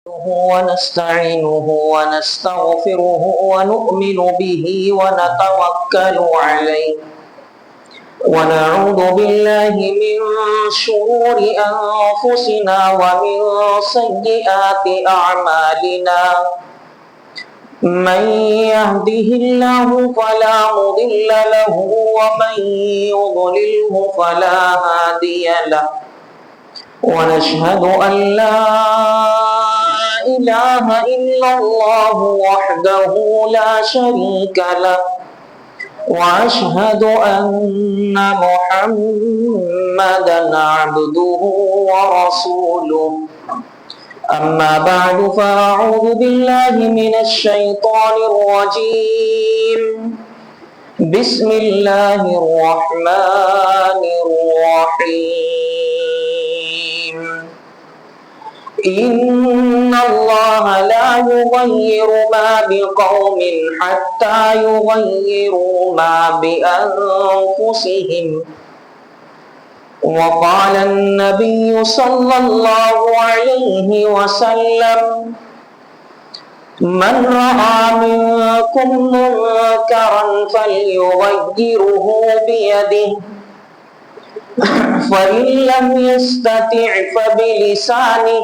ونستعينه ونستغفره ونؤمن به ونتوكل عليه ونعوذ بالله من شرور أنفسنا ومن سيئات أعمالنا من يهده الله فلا مضل له ومن يضلله فلا هادي له ونشهد أن لا إله إلا الله وحده لا شريك له وأشهد أن محمدا عبده ورسوله أما بعد فأعوذ بالله من الشيطان الرجيم بسم الله الرحمن الرحيم إن الله لا يغير ما بقوم حتى يغيروا ما بأنفسهم وقال النبي صلى الله عليه وسلم من رأى منكم منكرا فليغيره بيده فإن لم يستطع فبلسانه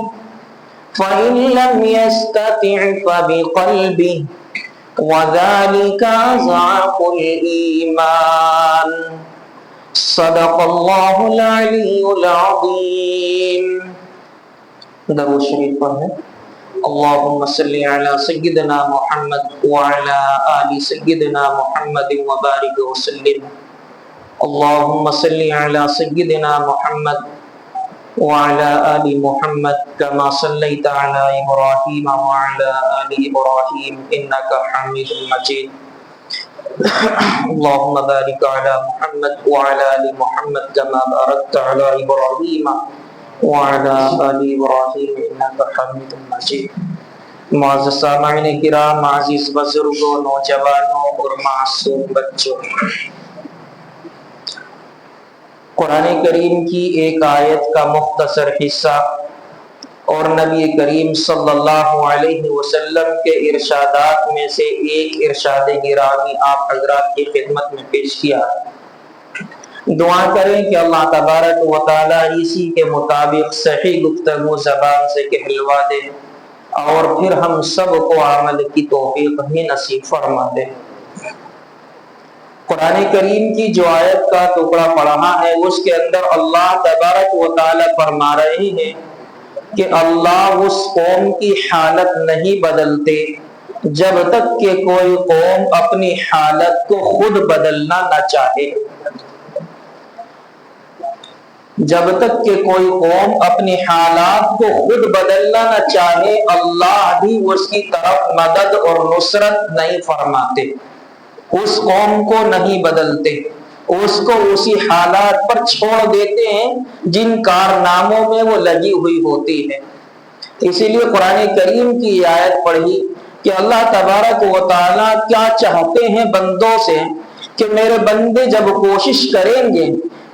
فإن لم يستطع فبقلبه وذلك أضعف الإيمان صدق الله العلي العظيم. درود شریف پڑھیں. اللهم صل على سيدنا محمد وعلى آل سيدنا محمد وبارك وسلم. اللهم صل على سيدنا محمد وعلى آل محمد كما صليت على إبراهيم وعلى آل إبراهيم إنك حميد مجيد. اللهم بارك على محمد وعلى آل محمد كما باركت على إبراهيم وعلى آل إبراهيم إنك حميد مجيد. معزز سامعین کرام، عزیز بزرگوں، نوجوانوں اور معصوم بچوں، قرآن کریم کی ایک آیت کا مختصر حصہ اور نبی کریم صلی اللہ علیہ وسلم کے ارشادات میں سے ایک ارشاد گرامی آپ حضرات کی خدمت میں پیش کیا. دعا کریں کہ اللہ تبارک و تعالی اسی کے مطابق صحیح گفتگو زبان سے کہلوا دے اور پھر ہم سب کو عمل کی توفیق بھی نصیب فرما دے. قرآن کریم کی جو آیت کا ٹکڑا پڑھا ہے اس کے اندر اللہ تبارک و تعالی فرما رہے ہیں کہ اللہ اس قوم کی حالت نہیں بدلتے جب تک کہ کوئی قوم اپنی حالت کو خود بدلنا نہ چاہے. جب تک کہ کوئی قوم اپنی حالات کو خود بدلنا نہ چاہے اللہ بھی اس کی طرف مدد اور نصرت نہیں فرماتے، اس قوم کو نہیں بدلتے، اس کو اسی حالات پر چھوڑ دیتے ہیں جن کارناموں میں وہ لگی ہوئی ہوتی ہے. اسی لیے قرآن کریم کی آیت پڑھی کہ اللہ تبارک و تعالیٰ کیا چاہتے ہیں بندوں سے کہ میرے بندے جب کوشش کریں گے،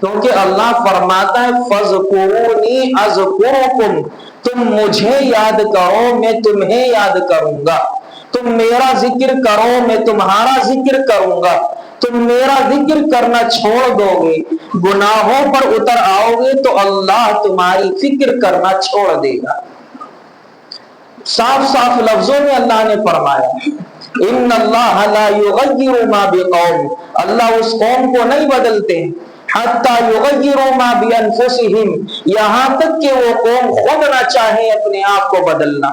کیونکہ اللہ فرماتا ہے فَاذْكُرُونِي أَذْكُرُكُمْ، تم مجھے یاد کرو میں تمہیں یاد کروں گا، تم میرا ذکر کرو میں تمہارا ذکر کروں گا. تم میرا ذکر کرنا چھوڑ دو گے، گناہوں پر اتر آؤ گے تو اللہ تمہاری فکر کرنا چھوڑ دے گا. صاف صاف لفظوں میں اللہ نے فرمایا ان اللہ لا یغیر ما بقوم، اللہ اس قوم کو نہیں بدلتے حتی یغیروا ما بانفسہم، یہاں تک کہ وہ قوم خود نہ چاہے اپنے آپ کو بدلنا.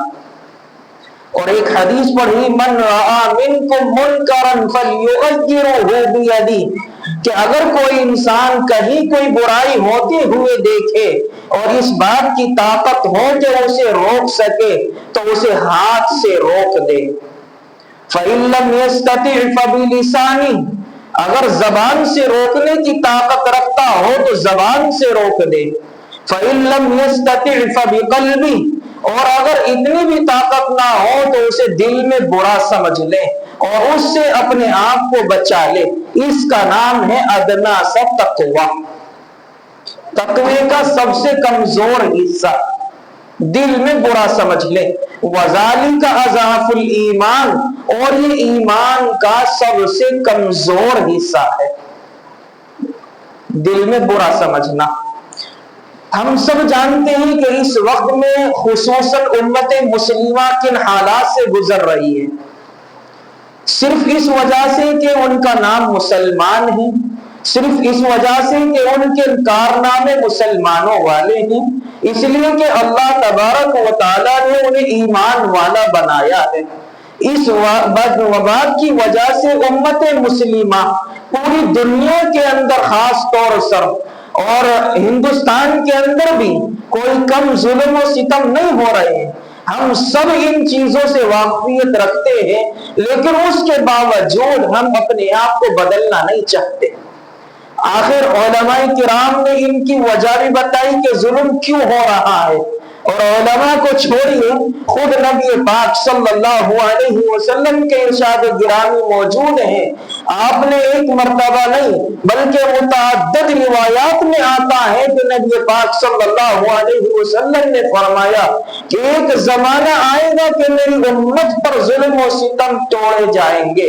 اور ایک حدیث پڑھی من رآ منکم منکرا فلیغیرہ بیدہ، کہ اگر کوئی انسان کہیں کوئی برائی ہوتے ہوئے دیکھے اور اس بات کی طاقت ہو کہ اسے روک سکے تو اسے ہاتھ سے روک دے. فَإِن لَّمْ يَسْتَطِعْ فَبِلِسَانِهِ، اگر زبان سے روکنے کی طاقت رکھتا ہو تو زبان سے روک دے. فَإِن لَّمْ يَسْتَطِعْ فَبِقَلْبِهِ، اور اگر اتنی بھی طاقت نہ ہو تو اسے دل میں برا سمجھ لے اور اس سے اپنے آپ کو بچا لے. اس کا نام ہے ادنا سا تقوی. تقوی کا سب سے کمزور حصہ دل میں برا سمجھ لے وَذَلِكَ أَضْعَفُ الْإِيمَانِ، اور یہ ایمان کا سب سے کمزور حصہ ہے۔ دل میں برا سمجھنا۔ ہم سب جانتے ہیں کہ اس وقت میں خصوصاً امت مسلمہ کن حالات سے گزر رہی ہے، صرف اس وجہ سے کہ ان کا نام مسلمان ہے، صرف اس وجہ سے کہ ان کے کارنامے مسلمانوں والے ہیں، اس لیے کہ اللہ تبارک و تعالیٰ نے انہیں ایمان والا بنایا ہے۔ اس وبا کی وجہ سے امت مسلمہ پوری دنیا کے اندر خاص طور پر اور ہندوستان کے اندر بھی کوئی کم ظلم و ستم نہیں ہو رہے ہیں۔ ہم سب ان چیزوں سے واقفیت رکھتے ہیں، لیکن اس کے باوجود ہم اپنے آپ کو بدلنا نہیں چاہتے۔ آخر علماء کرام نے ان کی وجہ بھی بتائی کہ ظلم کیوں ہو رہا ہے، اور علماء کو چھوڑیے، خود نبی پاک صلی اللہ علیہ وسلم کے ارشاد گرامی موجود ہیں۔ آپ نے ایک مرتبہ نہیں بلکہ متعدد روایات میں آتا ہے کہ نبی پاک صلی اللہ علیہ وسلم نے فرمایا کہ ایک زمانہ آئے گا کہ میری امت پر ظلم و ستم توڑے جائیں گے،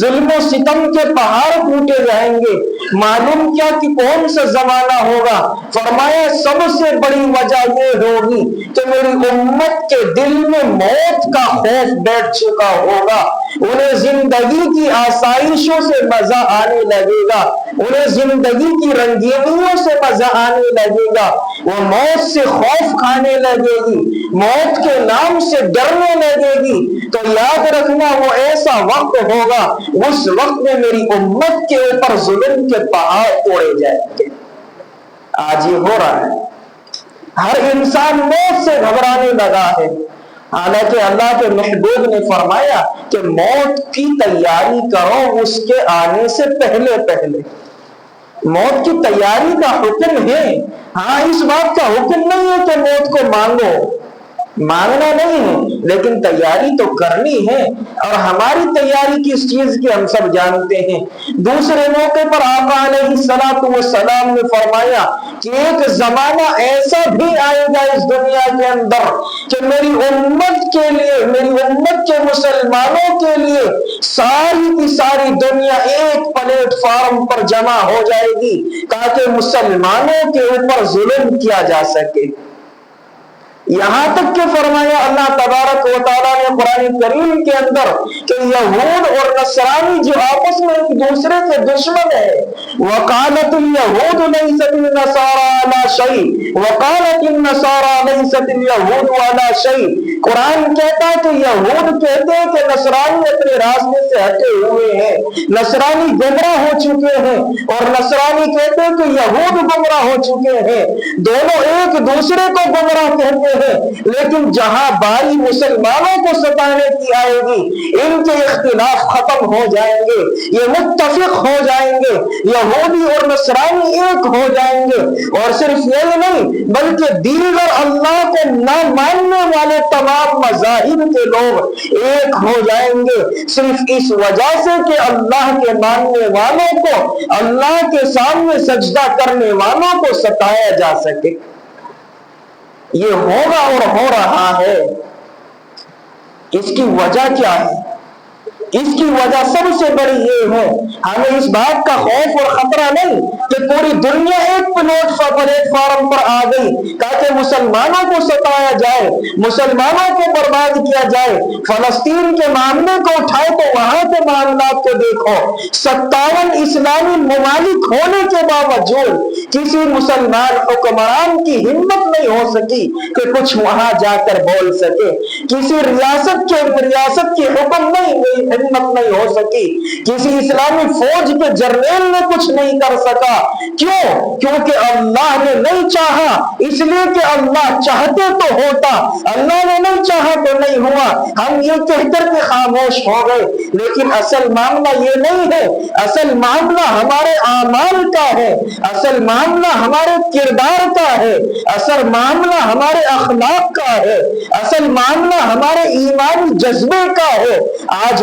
ظلم و ستم کے پہاڑ ٹوٹے جائیں گے۔ معلوم کیا کہ کون سا زمانہ ہوگا؟ فرمایا سب سے بڑی وجہ یہ ہوگی کہ میری امت کے دل میں موت کا خوف بیٹھ چکا ہوگا، انہیں زندگی کی آسائشوں سے مزہ آنے لگے گا، انہیں زندگی کی رنگینیوں سے مزہ آنے لگے گا، وہ موت سے خوف کھانے لگے گی، موت کے نام سے ڈرنے لگے گی۔ تو یاد رکھنا وہ ایسا وقت ہوگا، اس وقت میں میری امت کے اوپر ظلم کے پہاڑ توڑے جائیں گے۔ آج یہ ہو رہا ہے، ہر انسان موت سے گھبرانے لگا ہے، حالانکہ اللہ کے محبوب نے فرمایا کہ موت کی تیاری کرو اس کے آنے سے پہلے پہلے۔ موت کی تیاری کا حکم ہے، ہاں اس بات کا حکم نہیں ہے کہ موت کو مانگو، مانگنا نہیں ہے، لیکن تیاری تو کرنی ہے، اور ہماری تیاری کس چیز کی ہم سب جانتے ہیں۔ دوسرے موقع پر آقا علیہ السلام نے فرمایا کہ ایک زمانہ ایسا بھی آئے گا اس دنیا کے اندر کہ میری امت کے لیے، میری امت کے مسلمانوں کے لیے ساری کی ساری دنیا ایک پلیٹ فارم پر جمع ہو جائے گی تاکہ مسلمانوں کے اوپر ظلم کیا جا سکے۔ یہاں تک کہ فرمایا اللہ تبارک و تعالیٰ نے قرآن کریم کے اندر کہ یہود اور نصرانی جو آپس میں ایک دوسرے کے دشمن ہیں، وقالت اليہود لیست النصارى علی شیء وقالت النصارى لیست اليہود علی شیء۔ قرآن کہتا ہے کہ یہود کہتے ہیں کہ نصرانی اپنے راستے سے ہٹے ہوئے ہیں، نصرانی گمراہ ہو چکے ہیں، اور نصرانی کہتے ہیں کہ یہود گمراہ ہو چکے ہیں، دونوں ایک دوسرے کو گمراہ کہتے ہیں۔ لیکن جہاں باری مسلمانوں کو ستانے کی آئے گی، ان کے اختلاف ختم ہو جائیں گے، یہ متفق ہو جائیں گے، یہودی اور نصرانی ایک ہو جائیں گے، اور صرف یہ نہیں بلکہ دیگر اللہ کو نہ ماننے والے تمام مذاہب کے لوگ ایک ہو جائیں گے، صرف اس وجہ سے کہ اللہ کے ماننے والوں کو، اللہ کے سامنے سجدہ کرنے والوں کو ستایا جا سکے۔ یہ ہوگا اور ہو رہا ہے۔ اس کی وجہ کیا ہے؟ اس کی وجہ سب سے بڑی یہ ہے، ہمیں اس بات کا خوف اور خطرہ نہیں کہ پوری دنیا ایک پلیٹ فارم پر آ گئی تاکہ مسلمانوں کو ستایا جائے، مسلمانوں کو برباد کیا جائے۔ فلسطین کے معاملے کو اٹھائے تو وہاں کے معاملات کو دیکھو، 57 اسلامی ممالک ہونے کے باوجود کسی مسلمان حکمران کی ہمت نہیں ہو سکی کہ کچھ وہاں جا کر بول سکے، کسی ریاست کی حکم نہیں ہمت نہیں ہو سکی، کسی اسلامی فوج کے جرنیل نے کچھ نہیں کر سکا۔ کیوں؟ کیونکہ اللہ نے نہیں چاہا، اس لیے کہ اللہ چاہتے تو ہوتا، اللہ نے نہیں چاہا تو نہیں ہوا۔ ہم یہ کہہ کر کے خاموش ہو گئے، لیکن اصل معاملہ یہ نہیں ہے، اصل معاملہ ہمارے اعمال کا ہے، اصل معاملہ ہمارے کردار کا ہے، اصل معاملہ ہمارے اخلاق کا ہے، اصل معاملہ ہمارے ایمانی جذبے کا ہے۔ آج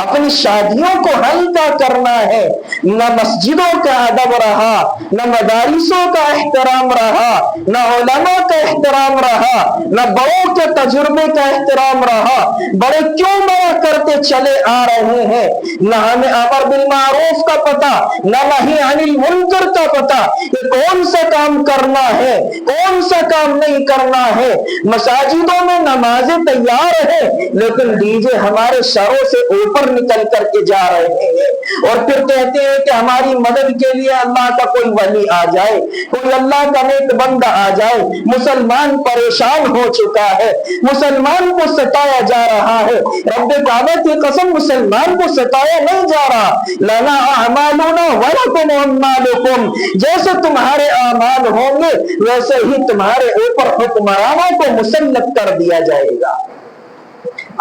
اپنی شادیوں کو ہلکا کرنا ہے، نہ مسجدوں کا ادب رہا، نہ مدارسوں کا احترام رہا، نہ علماء کا احترام رہا، نہ بڑوں کے تجربے کا احترام رہا۔ بڑے کیوں منع کرتے چلے آ رہے ہیں، نہ ہمیں امر بالمعروف کا پتہ، نہ نہی عن المنکر کا پتہ، کہ کون سا کام کرنا ہے کون سا کام نہیں کرنا ہے۔ مساجدوں میں نمازیں تیار ہیں، لیکن ڈی جے ہمارے سروں سے اوپر نکل کر کے جا رہے ہیں، اور پھر کہتے ہیں کہ ہماری مدد کے لیے اللہ کا کوئی ولی آ جائے، کوئی اللہ کا نیک بندہ آ جائے۔ مسلمان پریشان ہو چکا ہے، مسلمان کو ستایا جا رہا ہے۔ رب کعبہ کی قسم، مسلمان کو ستایا نہیں جا رہا۔ لنا اعمالنا ولکم اعمالکم، جیسے تمہارے اعمال ہوں گے ویسے ہی تمہارے اوپر حکمرانوں کو مسلط کر دیا جائے گا۔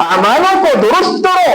اعمالوں کو درست کرو،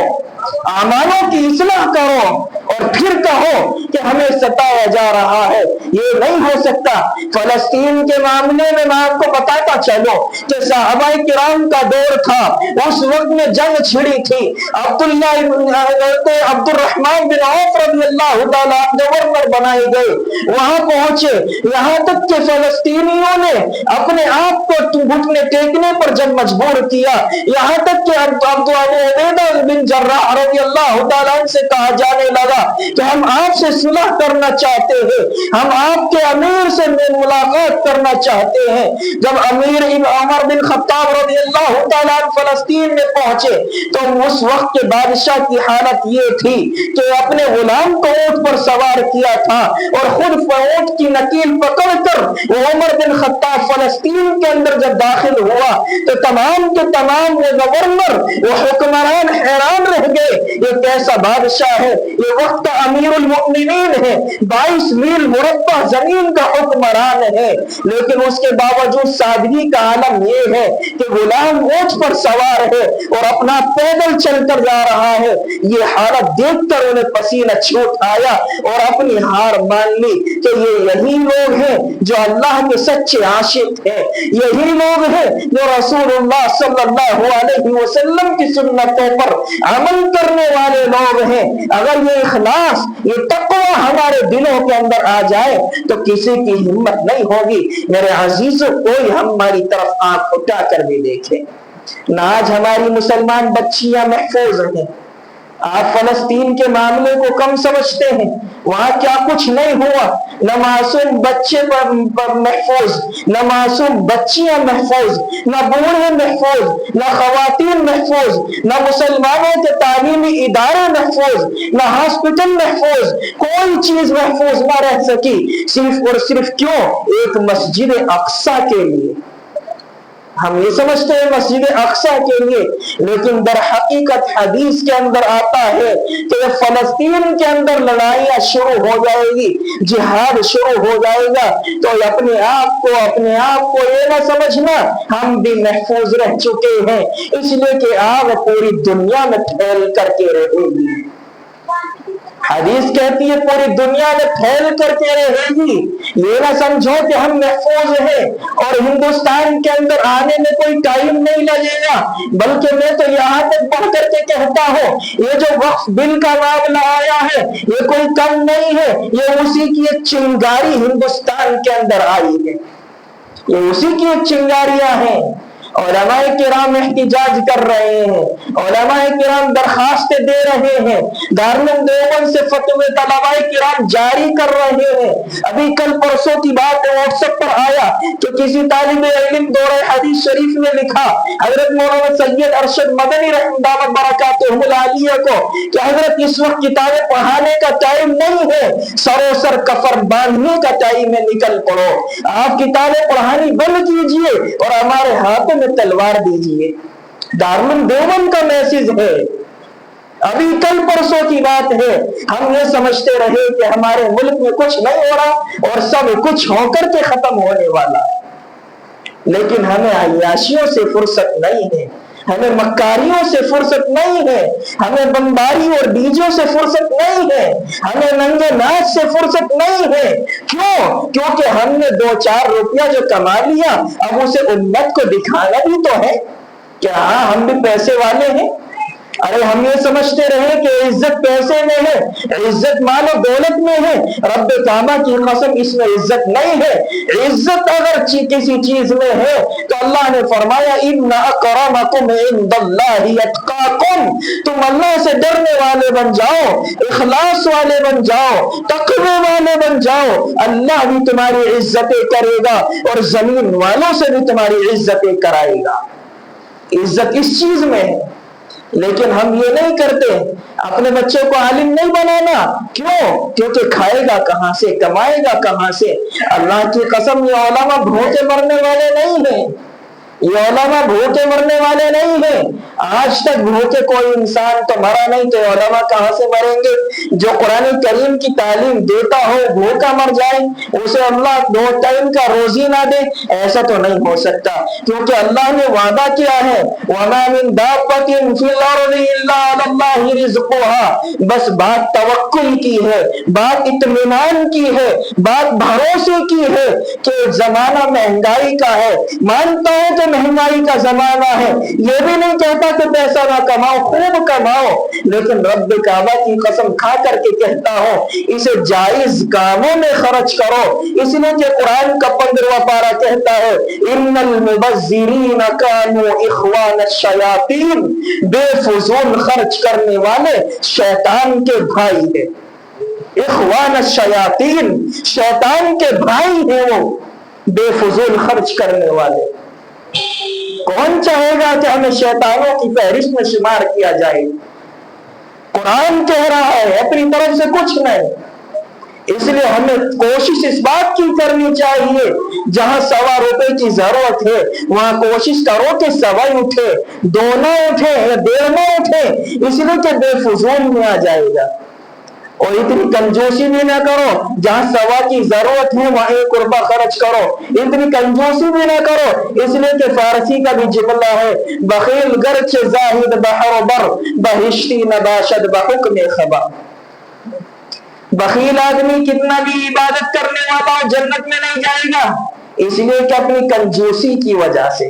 اعمالوں کی اصلاح کرو، اور پھر کہو کہ ہمیں ستایا جا رہا ہے، یہ نہیں ہو سکتا۔ فلسطین کے معاملے میں میں آپ کو بتاتا چلو کہ صحابہ کرام کا دور تھا، اس وقت میں جنگ چھڑی تھی۔ عبد الرحمن بن عوف رضی اللہ تعالیٰ گورنر بنائے گئے، وہاں پہنچے، یہاں تک کہ فلسطینیوں نے اپنے آپ کو گھٹنے ٹیکنے پر جب مجبور کیا، یہاں تک کہ ابو عبیدہ بن جراح رضی اللہ تعالیٰ سے کہا جانے لگا کہ ہم آپ سے صلح کرنا چاہتے ہیں، ہم آپ کے امیر سے ملاقات کرنا چاہتے ہیں۔ جب امیر عمر بن خطاب رضی اللہ تعالیٰ فلسطین میں پہنچے تو اس وقت کے بادشاہ کی حالت یہ تھی کہ اپنے غلام کو اونٹ پر سوار کیا تھا، اور خود اونٹ کی نکیل پکڑ کر عمر بن خطاب فلسطین کے اندر جب داخل ہوا تو تمام کے تمام وہ گورنر، وہ حکمران حیران رہ گئے، یہ کیسا بادشاہ ہے، یہ وقت کا امیر المؤمنین ہے، 22 میل مربع زمین کا حکمران ہے، لیکن اس کے باوجود سادگی کا عالم یہ ہے کہ غلام اونٹ پر سوار ہے اور اپنا پیدل چل کر جا رہا ہے۔ یہ حالت دیکھ کر انہیں پسینہ چھوٹ آیا اور اپنی ہار مان لی کہ یہ یہی لوگ ہیں جو اللہ کے سچے عاشق ہیں، یہی لوگ ہیں جو رسول اللہ صلی اللہ علیہ وسلم کی سنتوں پر عمل کرنے والے لوگ ہیں۔ اگر یہ اخلاص، یہ تقوی ہمارے دلوں کے اندر آ جائے تو کسی کی ہمت نہیں ہوگی میرے عزیزوں کوئی ہماری طرف آنکھ اٹھا کر بھی دیکھے۔ نہ آج ہماری مسلمان بچیاں محفوظ ہیں، آپ فلسطین کے معاملے کو کم سمجھتے ہیں، وہاں کیا کچھ نہیں ہوا، نہ معصوم بچے محفوظ، نہ معصوم بچیاں محفوظ، نہ بوڑھے محفوظ، نہ خواتین محفوظ، نہ مسلمانوں کے تعلیمی ادارے محفوظ، نہ ہاسپٹل محفوظ، کوئی چیز محفوظ نہ رہ سکی، صرف اور صرف کیوں؟ ایک مسجد اقصی کے لیے۔ ہم یہ سمجھتے ہیں مسجد اقصی کے لیے، لیکن در حقیقت حدیث کے اندر آتا ہے کہ فلسطین کے اندر لڑائیاں شروع ہو جائے گی، جہاد شروع ہو جائے گا، تو اپنے آپ کو یہ نہ سمجھنا ہم بھی محفوظ رہ چکے ہیں، اس لیے کہ آگ پوری دنیا میں پھیل کر کے رہے گی۔ حدیث کہتی ہے پوری دنیا میں پھیل کر کے رہے گی۔ یہ نہ سمجھو کہ ہم محفوظ ہیں اور ہندوستان کے اندر آنے میں کوئی ٹائم نہیں لگے گا، بلکہ میں تو یہاں تک بڑھ کر کے کہتا ہوں یہ جو وقف بل کا معاملہ آیا ہے یہ کوئی کم نہیں ہے، یہ اسی کی ایک چنگاری ہندوستان کے اندر آئی ہے، یہ اسی کی ایک چنگاریاں ہیں۔ علماء کرام احتجاج کر رہے ہیں، علماء کرام درخواستیں دے رہے ہیں، دارالعلوم دیوبند سے فتوے طلباء کرام جاری کر رہے ہیں۔ ابھی کل پرسوں کی بات واٹس ایپ پر آیا کہ کسی طالب علم دورہ حدیث شریف میں لکھا حضرت مولانا سید ارشد مدنی رحمۃ اللہ برکاتہ العالیہ کو کہ حضرت اس وقت کتابیں پڑھانے کا ٹائم نہیں ہے، سرو سر کفن باندھنے کا ٹائم ہے، نکل پڑو، آپ کتابیں پڑھانی بند کیجئے اور ہمارے ہاتھوں تلوار دیجئے۔ دارالعلوم دیوبند کا میسج ہے، ابھی کل پرسوں کی بات ہے۔ ہم یہ سمجھتے رہے کہ ہمارے ملک میں کچھ نہیں ہو رہا اور سب کچھ ہو کر کے ختم ہونے والا، لیکن ہمیں عیاشیوں سے فرصت نہیں ہے، ہمیں مکاریوں سے فرصت نہیں ہے، ہمیں بمباری اور ڈیجوں سے فرصت نہیں ہے، ہمیں ننگے ناچ سے فرصت نہیں ہے۔ کیوں؟ کیونکہ ہم نے 2-4 روپیہ جو کما لیا اب اسے امت کو دکھانا بھی تو ہے کہ ہاں ہم بھی پیسے والے ہیں۔ ارے ہم یہ سمجھتے رہے کہ عزت پیسے میں ہے، عزت مال و دولت میں ہے، رب کعبہ کی قسم اس میں عزت نہیں ہے۔ عزت اگر کسی چیز میں ہے تو اللہ نے فرمایا ان اکرمکم عند اللہ اتقاکم، تم اللہ سے ڈرنے والے بن جاؤ، اخلاص والے بن جاؤ، تقوی والے بن جاؤ، اللہ بھی تمہاری عزتیں کرے گا اور زمین والوں سے بھی تمہاری عزتیں کرائے گا۔ عزت اس چیز میں ہے، لیکن ہم یہ نہیں کرتے، اپنے بچوں کو عالم نہیں بنانا، کیوں؟ کیونکہ کھائے گا کہاں سے، کمائے گا کہاں سے؟ اللہ کی قسم یہ علماء بھوکے مرنے والے نہیں ہیں، یہ علماء بھوکے مرنے والے نہیں ہیں۔ آج تک بھوکے کوئی انسان تو مرا نہیں، تو علماء کہاں سے مریں گے؟ جو قرآن کریم کی تعلیم دیتا ہو بھوکا مر جائے، اسے اللہ 2 ٹائم کا روزی نہ دے، ایسا تو نہیں ہو سکتا، کیونکہ اللہ نے وعدہ کیا ہے وَمَا مِن دَابَّةٍ فِي الْأَرْضِ إِلَّا عَلَى اللَّهِ رِزْقُهَا۔ بس بات توکل کی ہے، بات اطمینان کی ہے، بات بھروسے کی ہے کہ زمانہ مہنگائی کا ہے، مانتا ہوں کہ مہنگائی کا زمانہ ہے، یہ بھی نہیں کہتا کہ پیسہ نہ کماؤ، خوب کماؤ، لیکن رب کعبہ کی قسم کھا کر کے کہتا ہوں اسے جائز کاموں میں خرچ کرو، اس لیے کہ قرآن کا 15واں پارہ کہتا ہے ان المبذرین کانوا اخوان الشیاطین، بے فضول خرچ کرنے والے شیطان کے بھائی ہیں، اخوان الشیاطین، شیطان کے بھائی ہیں وہ بے فضول خرچ کرنے والے۔ کون چاہے گا کہ ہمیں شیطانوں کی فہرست میں شمار کیا جائے؟ قرآن کہہ رہا ہے اپنی طرف سے کچھ نہیں، اس لیے ہمیں کوشش اس بات کی کرنی چاہیے جہاں 1.25 روپے کی ضرورت ہے وہاں کوشش کرو کہ 1.25 اٹھے، 2 نہ اٹھے یا 1.5 نہ اٹھے، اس لیے کہ بے فضول میں آ جائے گا۔ اور اتنی کنجوسی بھی نہ کرو، جہاں 1.25 کی ضرورت ہے وہاں 1 روپیہ خرچ کرو، اتنی کنجوسی بھی نہ کرو، اس لیے کہ فارسی کا بھی جملہ ہے بخیل گرچہ زاہد بحر بر، بہشتی نباشد بحکم خبر۔ بخیل آدمی کتنا بھی عبادت کرنے والا جنت میں نہیں جائے گا، اس لیے کہ اپنی کنجوسی کی وجہ سے۔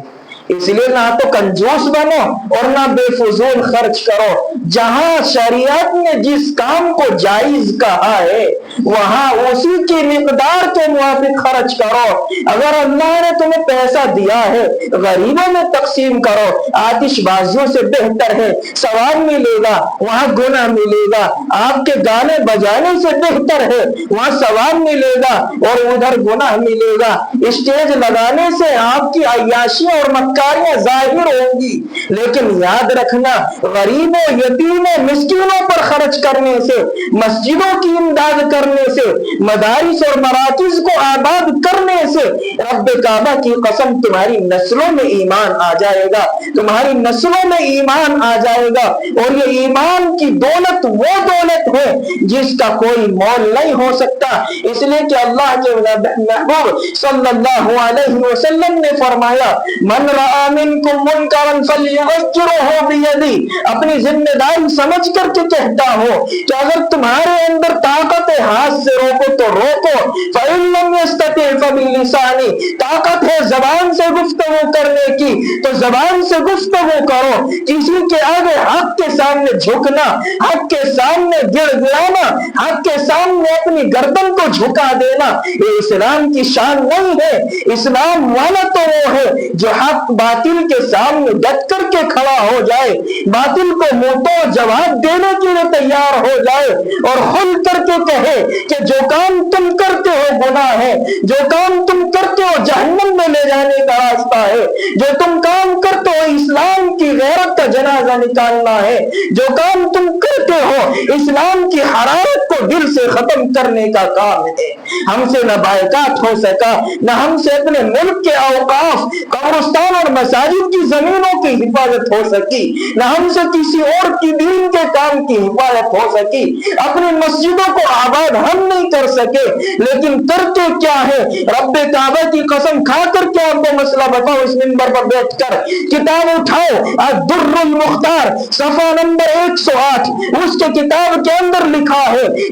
اس لیے نہ تو کنجوس بنو اور نہ بے فضول خرچ کرو، جہاں شریعت نے جس کام کو جائز کہا ہے وہاں اسی کی مقدار کے موافق خرچ کرو۔ اگر اللہ نے تمہیں پیسہ دیا ہے غریبوں میں تقسیم کرو، آتش بازیوں سے بہتر ہے، ثواب ملے گا وہاں گناہ ملے گا، آپ کے گانے بجانے سے بہتر ہے وہاں ثواب ملے گا اور ادھر گناہ ملے گا، اسٹیج لگانے سے آپ کی عیاشیاں اور مکاریاں ظاہر ہوں گی، لیکن یاد رکھنا غریبوں، یتیموں، مسکینوں پر خرچ کرنے سے، مسجدوں کی امداد کرنے سے، مدارس اور مراکز کو آباد کرنے سے رب کعبہ کی قسم تمہاری نسلوں میں ایمان آ جائے گا، تمہاری نسلوں میں ایمان آ جائے گا، اور یہ ایمان کی دولت وہ دولت ہے جس کا کوئی مول نہیں ہو سکتا۔ اس لیے کہ اللہ کے محبوب صلی اللہ علیہ وسلم نے فرمایا من رأى منکم منکرا فلیغیرہ بیدی، اپنی ذمہ داری سمجھ کر کے کہتا ہو کہ اگر تمہارے اندر طاقت ہے ہاتھ سے روکو تو روکو، فإن لم يستطع فبلسانہ، طاقت ہے زبان سے گفتگو کرنے کی تو زبان سے گفتگو کرو، کسی کے آگے حق کے سامنے جھکنا، حق کے سامنے گڑ گڑانا، حق کے سامنے اپنی گردن کو جھکا دینا یہ اسلام کی شان نہیں ہے۔ اسلام والا تو وہ ہے جو حق باطل کے سامنے ڈٹ کر کے کھڑا ہو جائے، باطل کو منہ تو جواب دینے کے لیے تیار ہو جائے اور کھل کر کے کہے کہ جو کام تم کرتے ہو گناہ ہے، جو کام تم کرتے ہو جہنم میں لے جانے کا راستہ ہے، جو تم کام کرتے ہو اسلام کی غیرت کا جنازہ نکالنا ہے، جو کام تم کرتے ہو اسلام کی حرارت کو دل سے ختم کرنے کا کام ہے۔ ہم سے نہ بائیکاٹ ہو سکا، نہ ہم سے اپنے ملک کے اوقاف، قبرستان اور مساجد کی زمینوں کی حفاظت ہو سکی، نہ ہم سے کسی اور کی دین کے کام کی حفاظت ہو سکی، اپنی مسجدوں کو آباد ہم نہیں کر سکے، لیکن کرتے کیا ہے؟ رب کعبہ کی قسم کھا کر کے آپ کو مسئلہ بتاؤ، اس منبر پر بیٹھ کر کتاب اٹھاؤ الدر المختار صفحہ نمبر 108، اس کے کتاب کے اندر لکھا ہے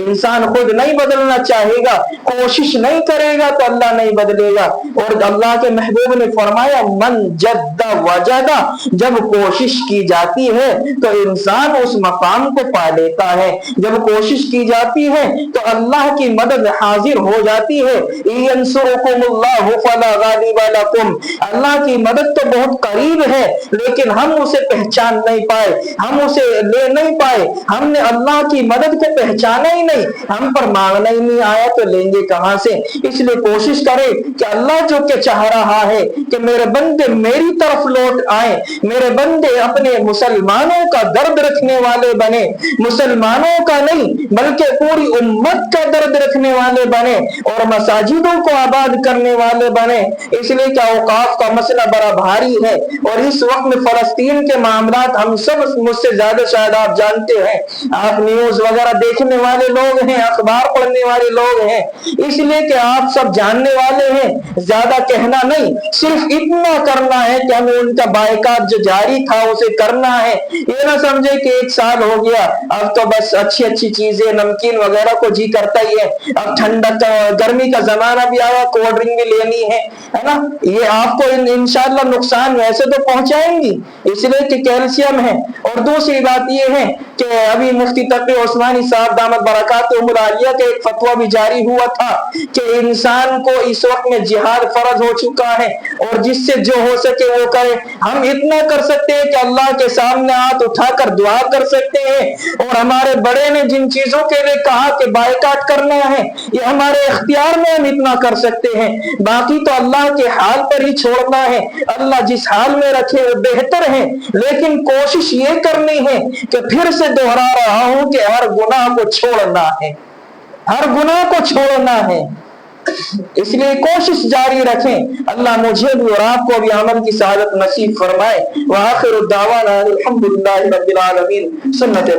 انسان خود نہیں بدلنا چاہے گا، کوشش نہیں کرے گا تو اللہ نہیں بدلے گا۔ اور اللہ کے محبوب نے فرمایا من جد وجد، جب کوشش کی جاتی ہے تو انسان اس مقام کو پا لیتا ہے۔ جب کوشش کی جاتی ہے تو اللہ کی مدد حاضر ہو جاتی ہے۔ ینصرکم اللہ فلا غالب لکم، اللہ کی مدد تو بہت قریب ہے لیکن ہم اسے پہچان نہیں پائے، ہم اسے لے نہیں پائے، ہم نے اللہ کی مدد کو پہچانا ہی نہیں، ہم پر مانگنا ہی نہیں آیا تو لیں گے کہاں سے؟ اس لیے کوشش کرے کہ اللہ جو کہ چاہ رہا ہے کہ میرے بندے میری طرف لوٹ آئیں، میرے بندے اپنے مسلمانوں کا درد رکھنے والے بنے، مسلمانوں کا نہیں بلکہ پوری امت کا درد رکھنے والے بنے اور مساجدوں کو آباد کرنے والے بنے۔ اس لیے کہ اوقاف کا مسئلہ بڑا بھاری ہے اور اس وقت میں فلسطین کے معاملات ہم سب مجھ سے زیادہ شاید آپ جانتے ہیں، آپ نیوز وغیرہ دیکھنے والے لوگ ہیں، اخبار پڑھنے والے لوگ ہیں، اس لیے کہ آپ سب جاننے والے ہیں۔ زیادہ کہنا نہیں، صرف اتنا کرنا ہے کہ ہمیں ان کا بائیکاٹ جو جاری تھا اسے کرنا ہے۔ یہ نہ سمجھے کہ 1 سال ہو گیا اب تو بس اچھی اچھی چیزیں نمکین وغیرہ کو جی کرتا ہی ہے، اب ٹھنڈک گرمی کا زمانہ بھی آیا کولڈ ڈرنک بھی لینی ہے نا، یہ آپ کو انشاءاللہ نقصان ویسے تو پہنچائیں گی، اس لیے کہ کیلشیم ہے۔ اور دوسری بات یہ ہے کہ ابھی مفتی تقی عثمانی صاحب دامت برکاتہم العالیہ کا ایک فتویٰ بھی جاری ہوا تھا کہ انسان کو اس وقت میں جہاد فرض ہو چکا ہے اور جس سے جو ہو سکے وہ کرے۔ ہم اتنا کر سکتے ہیں کہ اللہ کے سامنے ہاتھ اٹھا کر دعا کر سکتے ہیں، اور ہمارے بڑے نے جن چیزوں کے لیے کہا کہ بائیکاٹ کرنا ہے یہ ہمارے اختیار میں ہم اتنا کر سکتے ہیں، باقی تو اللہ کے حال پر ہی چھوڑنا ہے۔ اللہ جس حال میں رکھے وہ بہتر ہے، لیکن کوشش یہ کرنی ہے کہ پھر سے دوہرا رہا ہوں کہ ہر گناہ کو چھوڑنا ہے، ہر گناہ کو چھوڑنا ہے۔ اس لیے کوشش جاری رکھیں۔ اللہ مجھے بھی اور آپ کو بھی عمل کی سعادت نصیب فرمائے۔ وآخر الدعوانا الحمدللہ رب العالمین۔ سنت